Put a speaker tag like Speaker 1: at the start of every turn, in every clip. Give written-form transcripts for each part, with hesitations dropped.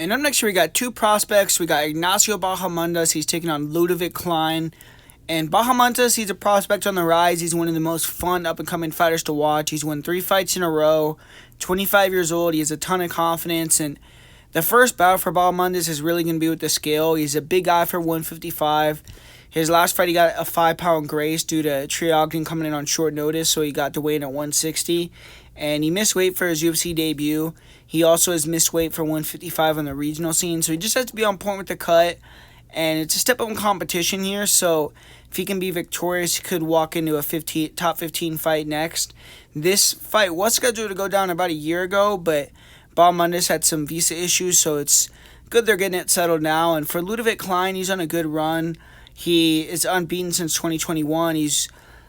Speaker 1: And up next, we got two prospects. We got Ignacio Bahamondes. He's taking on Klein. And Bahamondes, he's a prospect on the rise. He's one of the most fun up-and-coming fighters to watch. He's won 3 fights in a row, 25 years old. He has a ton of confidence. And the first bout for Bahamondes is really going to be with the scale. He's a big guy for 155. His last fight, he got a 5-pound grace due to Triogden coming in on short notice, so he got to weigh in at 160. And he missed weight for his UFC debut. He also has missed weight for 155 on the regional scene, so he just has to be on point with the cut. And it's a step up in competition here, so if he can be victorious, he could walk into a top 15 fight next. This fight was scheduled to go down about a year ago, but Bahamondes had some visa issues, so it's good they're getting it settled now. And for Klein, he's on a good run. He is unbeaten since 2021.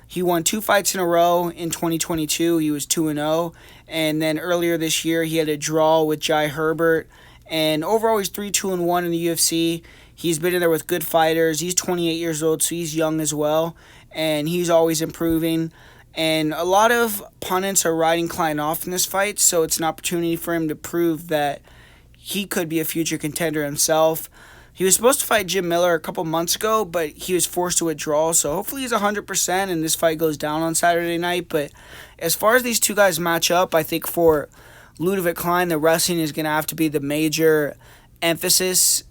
Speaker 1: He won 2 fights in a row in 2022. He was 2-0. And then earlier this year, he had a draw with Jai Herbert. And overall, he's 3-2-1 in the UFC. He's been in there with good fighters. He's 28 years old, so he's young as well. And he's always improving. And a lot of pundits are writing Klein off in this fight, so it's an opportunity for him to prove that he could be a future contender himself. He was supposed to fight Jim Miller a couple months ago, but he was forced to withdraw, so hopefully he's 100% and this fight goes down on Saturday night. But as far as these two guys match up, I think for Klein, the wrestling is going to have to be the major emphasis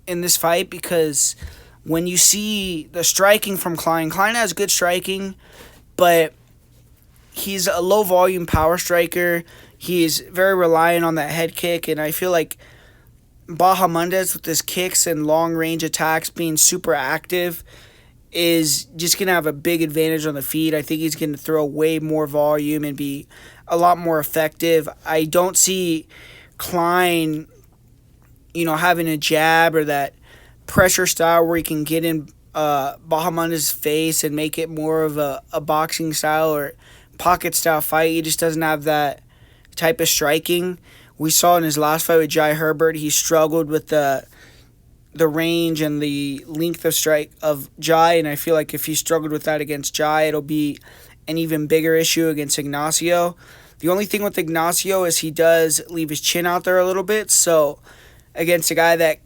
Speaker 1: in this fight, because when you see the striking from Klein has good striking, but he's a low-volume power striker. He's very reliant on that head kick, and I feel like Bahamondes, with his kicks and long-range attacks being super active, is just going to have a big advantage on the feet. I think he's going to throw way more volume and be a lot more effective. I don't see Klein, having a jab or that pressure style where he can get in Bahamondes' face and make it more of a boxing style or pocket style fight. He just doesn't have that type of striking. We saw in his last fight with Jai Herbert, he struggled with the range and the length of strike of Jai, and I feel like if he struggled with that against Jai, it'll be an even bigger issue against Ignacio. The only thing with Ignacio is he does leave his chin out there a little bit, so against a guy that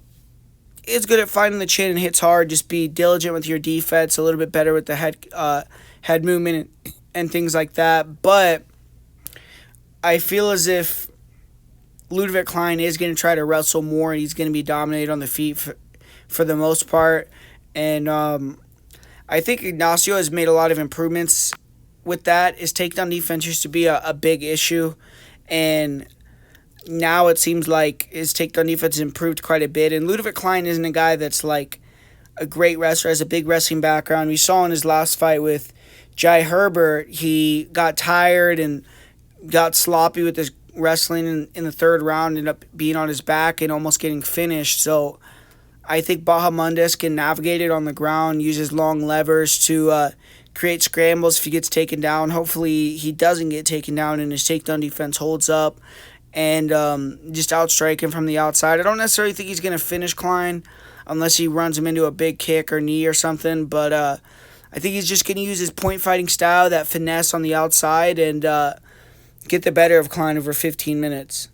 Speaker 1: is good at finding the chin and hits hard, just be diligent with your defense, a little bit better with the head movement and things like that. But I feel as if Klein is going to try to wrestle more, and he's going to be dominated on the feet for the most part. And I think Ignacio has made a lot of improvements with that. His takedown defense used to be a big issue, and now it seems like his takedown defense has improved quite a bit. And Klein isn't a guy that's like a great wrestler, has a big wrestling background. We saw in his last fight with Jai Herbert, he got tired and got sloppy with his wrestling in the third round, ended up being on his back and almost getting finished. So I think Bahamondes can navigate it on the ground, use his long levers to create scrambles if he gets taken down. Hopefully he doesn't get taken down and his takedown defense holds up, and just outstrike him from the outside. I don't necessarily think he's going to finish Klein unless he runs him into a big kick or knee or something, but I think he's just going to use his point fighting style, that finesse on the outside, and get the better of Klein over 15 minutes.